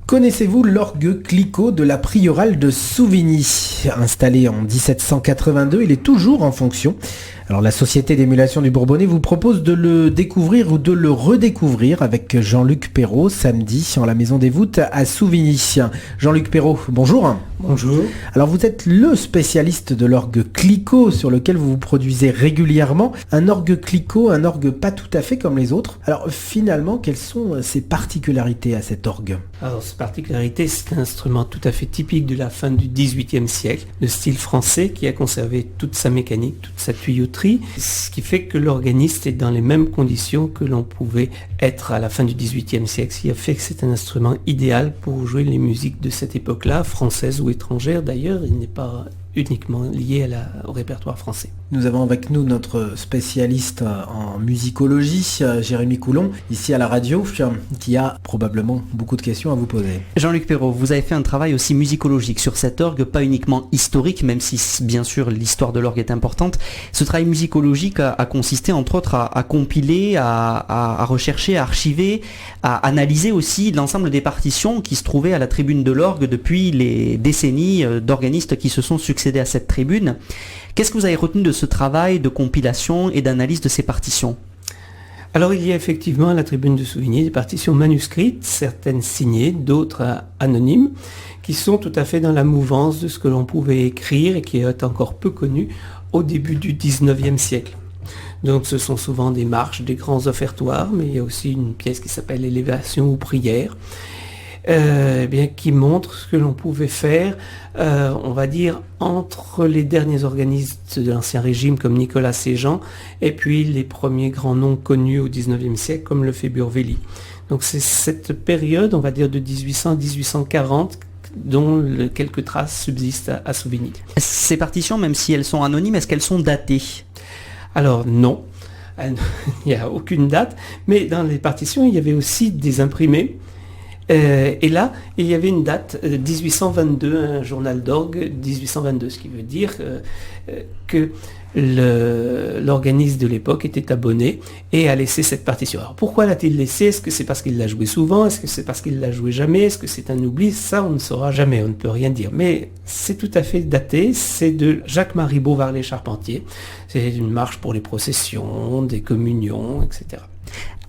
Connaissez-vous l'orgue Clicquot de la Prieurale de Souvigny? Installé en 1782, il est toujours en fonction. Alors la Société d'émulation du Bourbonnais vous propose de le découvrir ou de le redécouvrir avec Jean-Luc Perrault samedi en la Maison des Voûtes à Souvigny. Jean-Luc Perrault, bonjour. Bonjour. Alors vous êtes le spécialiste de l'orgue Clicquot sur lequel vous vous produisez régulièrement. Un orgue Clicquot, un orgue pas tout à fait comme les autres. Alors finalement, quelles sont ses particularités à cet orgue? Alors cette particularité, c'est un instrument tout à fait typique de la fin du XVIIIe siècle, de style français qui a conservé toute sa mécanique, toute sa tuyauterie, ce qui fait que l'organiste est dans les mêmes conditions que l'on pouvait être à la fin du XVIIIe siècle, ce qui a fait que c'est un instrument idéal pour jouer les musiques de cette époque-là, françaises ou étrangères d'ailleurs, il n'est pas uniquement lié au répertoire français. Nous avons avec nous notre spécialiste en musicologie, Jérémy Coulon, ici à la radio, qui a probablement beaucoup de questions à vous poser. Jean-Luc Perrault, vous avez fait un travail aussi musicologique sur cet orgue, pas uniquement historique, même si bien sûr l'histoire de l'orgue est importante. Ce travail musicologique a consisté entre autres à compiler, à rechercher, à archiver, à analyser aussi l'ensemble des partitions qui se trouvaient à la tribune de l'orgue depuis les décennies d'organistes qui se sont succédés à cette tribune. Qu'est-ce que vous avez retenu de ce travail de compilation et d'analyse de ces partitions? Alors il y a effectivement à la tribune de Souvigny des partitions manuscrites, certaines signées, d'autres anonymes, qui sont tout à fait dans la mouvance de ce que l'on pouvait écrire et qui est encore peu connu au début du XIXe siècle. Donc ce sont souvent des marches, des grands offertoires, mais il y a aussi une pièce qui s'appelle Élévation ou prière, qui montre ce que l'on pouvait faire, on va dire, entre les derniers organistes de l'Ancien Régime comme Nicolas Séjean et puis les premiers grands noms connus au XIXe siècle comme Lefebvre Velly. Donc c'est cette période, on va dire de 1800 à 1840, dont quelques traces subsistent à Souvigny. Ces partitions, même si elles sont anonymes, est-ce qu'elles sont datées? Alors non, il n'y a aucune date, mais dans les partitions, il y avait aussi des imprimés. Et là, il y avait une date, 1822, un journal d'orgue, 1822, ce qui veut dire que l'organiste de l'époque était abonné et a laissé cette partition. Alors pourquoi l'a-t-il laissé? Est-ce que c'est parce qu'il l'a joué souvent? Est-ce que c'est parce qu'il l'a joué jamais? Est-ce que c'est un oubli? Ça, on ne saura jamais, on ne peut rien dire. Mais c'est tout à fait daté, c'est de Jacques-Marie Beauvarlais-Charpentier. C'est une marche pour les processions, des communions, etc.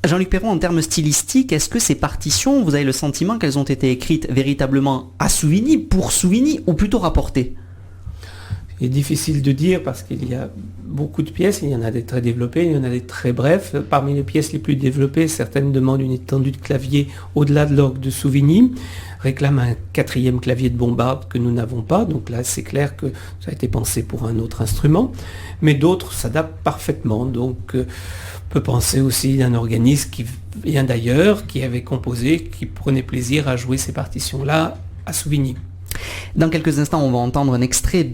Jean-Luc Perrault, en termes stylistiques, est-ce que ces partitions, vous avez le sentiment qu'elles ont été écrites véritablement à Souvigny, pour Souvigny, ou plutôt rapportées? Il est difficile de dire parce qu'il y a beaucoup de pièces, il y en a des très développées, il y en a des très brefs. Parmi les pièces les plus développées, certaines demandent une étendue de clavier au-delà de l'orgue de Souvigny, réclament un 4e clavier de bombarde que nous n'avons pas, donc là c'est clair que ça a été pensé pour un autre instrument, mais d'autres s'adaptent parfaitement, donc on peut penser aussi d'un organiste qui vient d'ailleurs, qui avait composé, qui prenait plaisir à jouer ces partitions-là à Souvigny. Dans quelques instants, on va entendre un extrait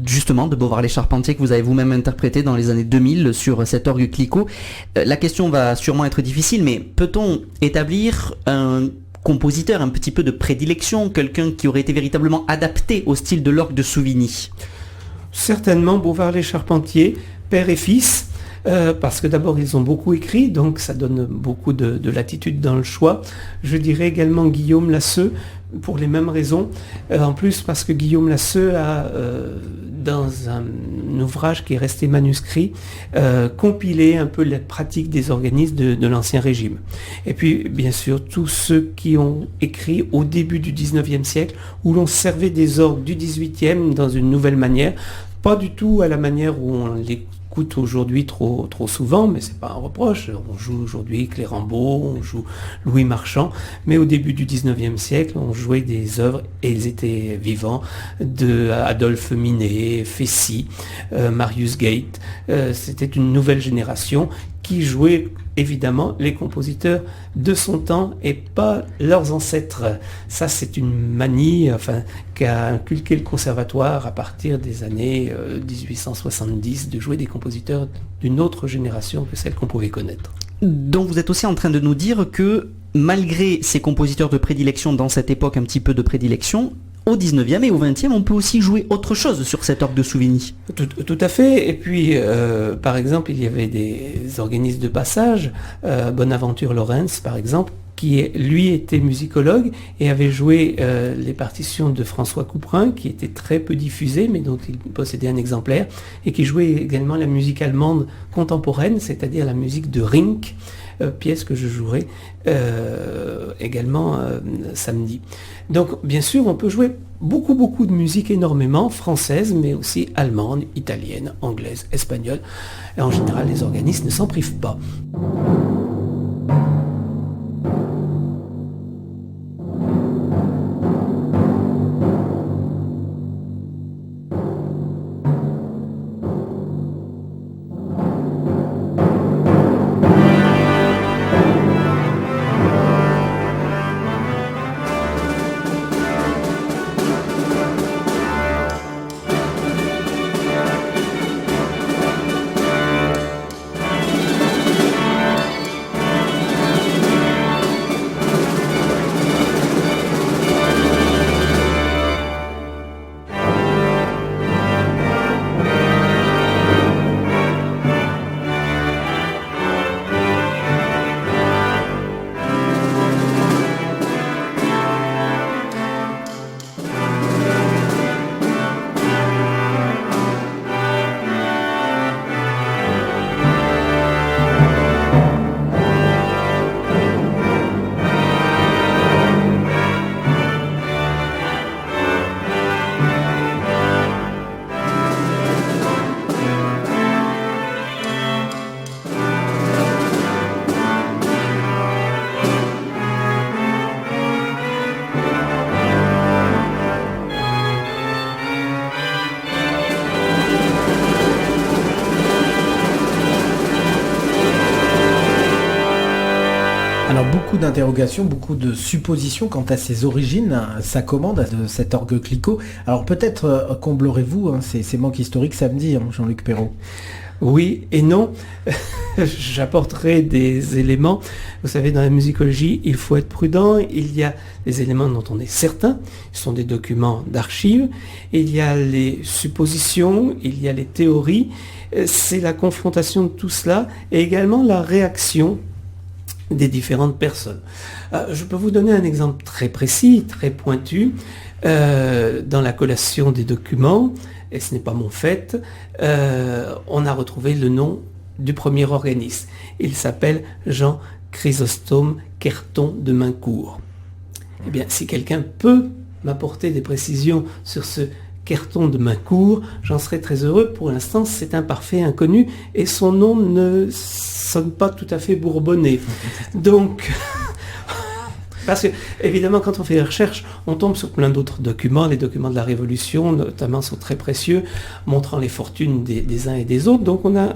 justement de Beauvarlais-Charpentier que vous avez vous-même interprété dans les années 2000 sur cet orgue Clicquot. La question va sûrement être difficile, mais peut-on établir un compositeur un petit peu de prédilection, quelqu'un qui aurait été véritablement adapté au style de l'orgue de Souvigny? Certainement Beauvarlais-Charpentier, père et fils, parce que d'abord ils ont beaucoup écrit, donc ça donne beaucoup de latitude dans le choix. Je dirais également Guillaume Lasseux, pour les mêmes raisons, en plus parce que Guillaume Lasseux a, dans un ouvrage qui est resté manuscrit, compilé un peu la pratique des organistes de l'Ancien Régime. Et puis bien sûr tous ceux qui ont écrit au début du XIXe siècle, où l'on servait des orgues du XVIIIe dans une nouvelle manière, pas du tout à la manière où on l'écoute aujourd'hui trop souvent, mais c'est pas un reproche. On joue aujourd'hui Clérambault, on joue Louis Marchand, mais au début du XIXe siècle, on jouait des œuvres, et ils étaient vivants, de Adolphe Minet, Fessy, Marius Gate. C'était une nouvelle génération qui jouait évidemment les compositeurs de son temps et pas leurs ancêtres. Ça, c'est une manie qu'a inculqué le conservatoire à partir des années 1870 de jouer des compositeurs d'une autre génération que celle qu'on pouvait connaître. Donc vous êtes aussi en train de nous dire que malgré ces compositeurs de prédilection dans cette époque un petit peu de prédilection, au 19e et au 20e, on peut aussi jouer autre chose sur cet orgue de Souvigny. Tout à fait. Et puis, par exemple, il y avait des organistes de passage, Bonaventure Lawrence, par exemple, lui était musicologue et avait joué les partitions de François Couperin, qui étaient très peu diffusées, mais dont il possédait un exemplaire, et qui jouait également la musique allemande contemporaine, c'est-à-dire la musique de Rink, pièce que je jouerai également samedi. Donc bien sûr, on peut jouer beaucoup de musique, énormément, française, mais aussi allemande, italienne, anglaise, espagnole. Et en général, les organistes ne s'en privent pas. Alors beaucoup d'interrogations, beaucoup de suppositions quant à ses origines, sa commande de cet orgue Clicquot. Alors peut-être comblerez-vous ces manques historiques samedi, Jean-Luc Perrault. Oui et non. J'apporterai des éléments. Vous savez, dans la musicologie, il faut être prudent. Il y a des éléments dont on est certain. Ce sont des documents d'archives. Il y a les suppositions, il y a les théories. C'est la confrontation de tout cela et également la réaction des différentes personnes. Je peux vous donner un exemple très précis, très pointu. Dans la collation des documents, et ce n'est pas mon fait, on a retrouvé le nom du premier organiste. Il s'appelle Jean Chrysostome Querton de Maincourt. Eh bien, si quelqu'un peut m'apporter des précisions sur ce Querton de Maincourt, j'en serais très heureux. Pour l'instant, c'est un parfait inconnu et son nom ne sonne pas tout à fait bourbonnais. Donc, parce que, évidemment, quand on fait des recherches, on tombe sur plein d'autres documents. Les documents de la Révolution, notamment, sont très précieux, montrant les fortunes des uns et des autres. Donc, on a,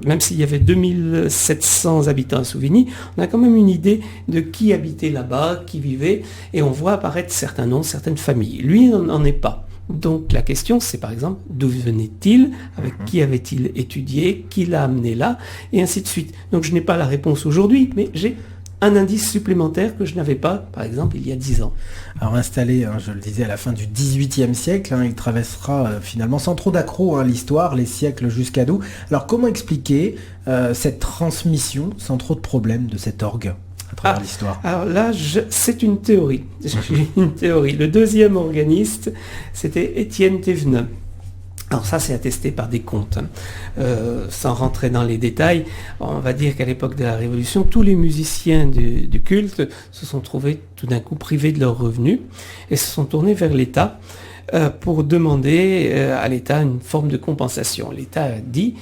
même s'il y avait 2700 habitants à Souvigny, on a quand même une idée de qui habitait là-bas, qui vivait, et on voit apparaître certains noms, certaines familles. Lui, n'en est pas. Donc la question, c'est par exemple, d'où venait-il, avec qui avait-il étudié, qui l'a amené là, et ainsi de suite. Donc je n'ai pas la réponse aujourd'hui, mais j'ai un indice supplémentaire que je n'avais pas, par exemple, il y a 10 ans. Alors installé, je le disais, à la fin du XVIIIe siècle, il traversera finalement sans trop d'accroc l'histoire, les siècles jusqu'à nous. Alors comment expliquer cette transmission sans trop de problèmes de cet orgue à travers l'histoire? Alors là, c'est une théorie. J'ai une théorie. Le deuxième organiste, c'était Étienne Thévenin. Alors ça, c'est attesté par des comptes. Sans rentrer dans les détails, on va dire qu'à l'époque de la Révolution, tous les musiciens du culte se sont trouvés tout d'un coup privés de leurs revenus et se sont tournés vers l'État pour demander à l'État une forme de compensation. L'État a dit,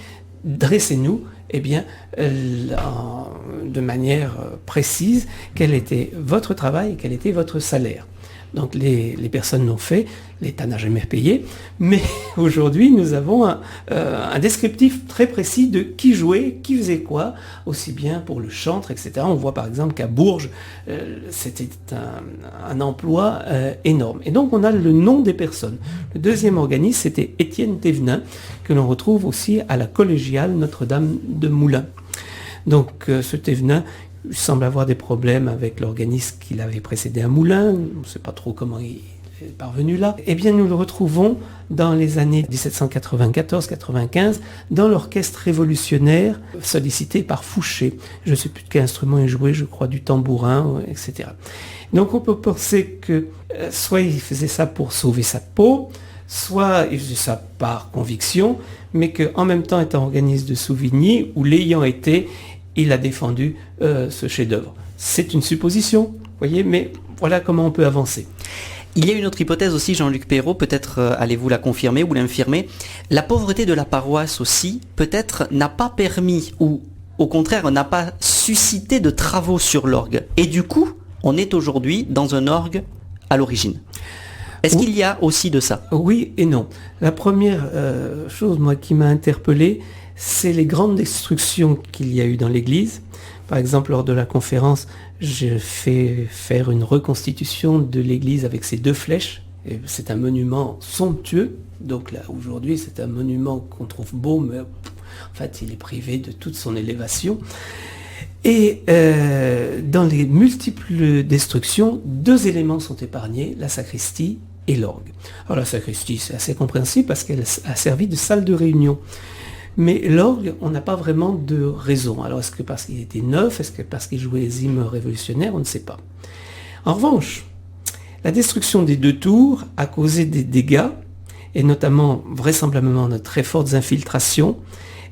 dressez-nous de manière précise quel était votre travail et quel était votre salaire. Donc les personnes l'ont fait, l'État n'a jamais payé, mais aujourd'hui nous avons un descriptif très précis de qui jouait, qui faisait quoi, aussi bien pour le chantre, etc. On voit par exemple qu'à Bourges, c'était un emploi énorme. Et donc on a le nom des personnes. Le deuxième organiste, c'était Étienne Thévenin, que l'on retrouve aussi à la collégiale Notre-Dame de Moulins. Donc ce Thévenin, il semble avoir des problèmes avec l'organiste qui l'avait précédé à Moulins. On ne sait pas trop comment il est parvenu là, eh bien nous le retrouvons dans les années 1794-95 dans l'orchestre révolutionnaire sollicité par Fouché. Je ne sais plus de quel instrument il jouait, je crois du tambourin, etc. Donc on peut penser que soit il faisait ça pour sauver sa peau, soit il faisait ça par conviction, mais qu'en même temps étant organiste de Souvigny, ou l'ayant été, il a défendu ce chef-d'œuvre. C'est une supposition, voyez, mais voilà comment on peut avancer. Il y a une autre hypothèse aussi, Jean-Luc Perrault, peut-être allez-vous la confirmer ou l'infirmer. La pauvreté de la paroisse aussi, peut-être, n'a pas permis, ou au contraire, n'a pas suscité de travaux sur l'orgue. Et du coup, on est aujourd'hui dans un orgue à l'origine. Est-ce qu'il y a aussi de ça? Oui et non. La première chose, moi, qui m'a interpellé, c'est les grandes destructions qu'il y a eu dans l'église. Par exemple, lors de la conférence, j'ai fait faire une reconstitution de l'église avec ses 2 flèches. Et c'est un monument somptueux. Donc là, aujourd'hui, c'est un monument qu'on trouve beau, mais en fait, il est privé de toute son élévation. Et dans les multiples destructions, 2 éléments sont épargnés, la sacristie et l'orgue. Alors la sacristie, c'est assez compréhensible parce qu'elle a servi de salle de réunion. Mais l'orgue, on n'a pas vraiment de raison. Alors est-ce que parce qu'il était neuf, est-ce que parce qu'il jouait les hymnes révolutionnaires, on ne sait pas. En revanche, la destruction des 2 tours a causé des dégâts, et notamment vraisemblablement de très fortes infiltrations.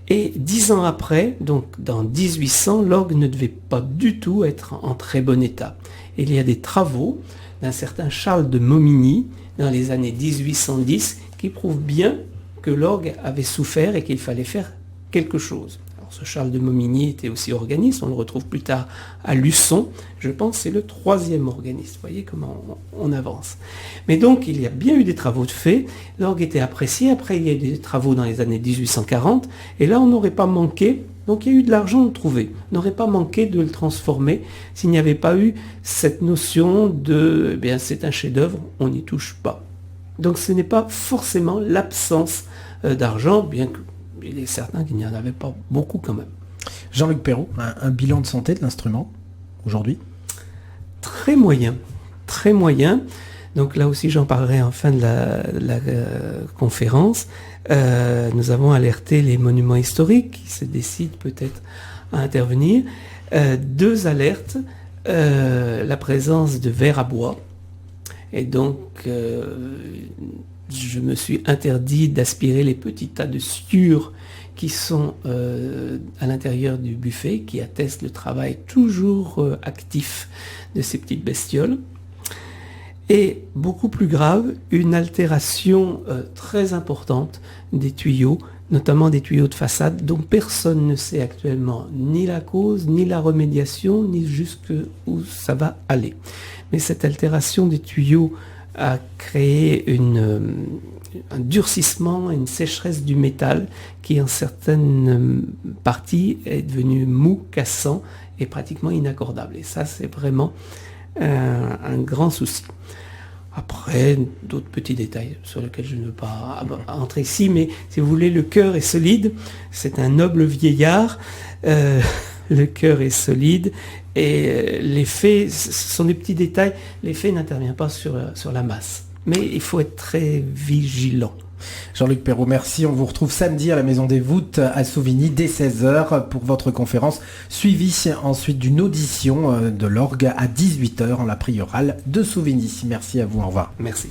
Et 10 ans après, donc dans 1800, l'orgue ne devait pas du tout être en très bon état. Et il y a des travaux d'un certain Charles de Momigny dans les années 1810 qui prouvent bien que l'orgue avait souffert et qu'il fallait faire quelque chose. Alors ce Charles de Momigny était aussi organiste, on le retrouve plus tard à Luçon, je pense que c'est le 3e organiste, vous voyez comment on avance. Mais donc il y a bien eu des travaux de fait, l'orgue était apprécié, après il y a eu des travaux dans les années 1840, et là on n'aurait pas manqué, donc il y a eu de l'argent trouvé, on n'aurait pas manqué de le transformer s'il n'y avait pas eu cette notion de, eh bien c'est un chef-d'œuvre, on n'y touche pas. Donc ce n'est pas forcément l'absence d'argent, bien qu'il est certain qu'il n'y en avait pas beaucoup quand même. Jean-Luc Perrault, un bilan de santé de l'instrument aujourd'hui? Très moyen, très moyen. Donc là aussi j'en parlerai en fin de la conférence. Nous avons alerté les monuments historiques qui se décident peut-être à intervenir. 2 alertes, la présence de verre à bois. Et donc, je me suis interdit d'aspirer les petits tas de sciures qui sont à l'intérieur du buffet, qui attestent le travail toujours actif de ces petites bestioles. Et beaucoup plus grave, une altération très importante des tuyaux, notamment des tuyaux de façade, dont personne ne sait actuellement ni la cause, ni la remédiation, ni jusqu'où ça va aller. Mais cette altération des tuyaux a créé un durcissement, une sécheresse du métal qui en certaines parties est devenu mou, cassant et pratiquement inaccordable. Et ça, c'est vraiment un grand souci. Après, d'autres petits détails sur lesquels je ne veux pas entrer ici, mais si vous voulez, le cœur est solide, c'est un noble vieillard, le cœur est solide, et l'effet, ce sont des petits détails, l'effet n'intervient pas sur la masse. Mais il faut être très vigilant. Jean-Luc Perrault, merci. On vous retrouve samedi à la Maison des Voûtes à Souvigny dès 16h pour votre conférence, suivie ensuite d'une audition de l'orgue à 18h en la priorale de Souvigny. Merci à vous, au revoir. Merci.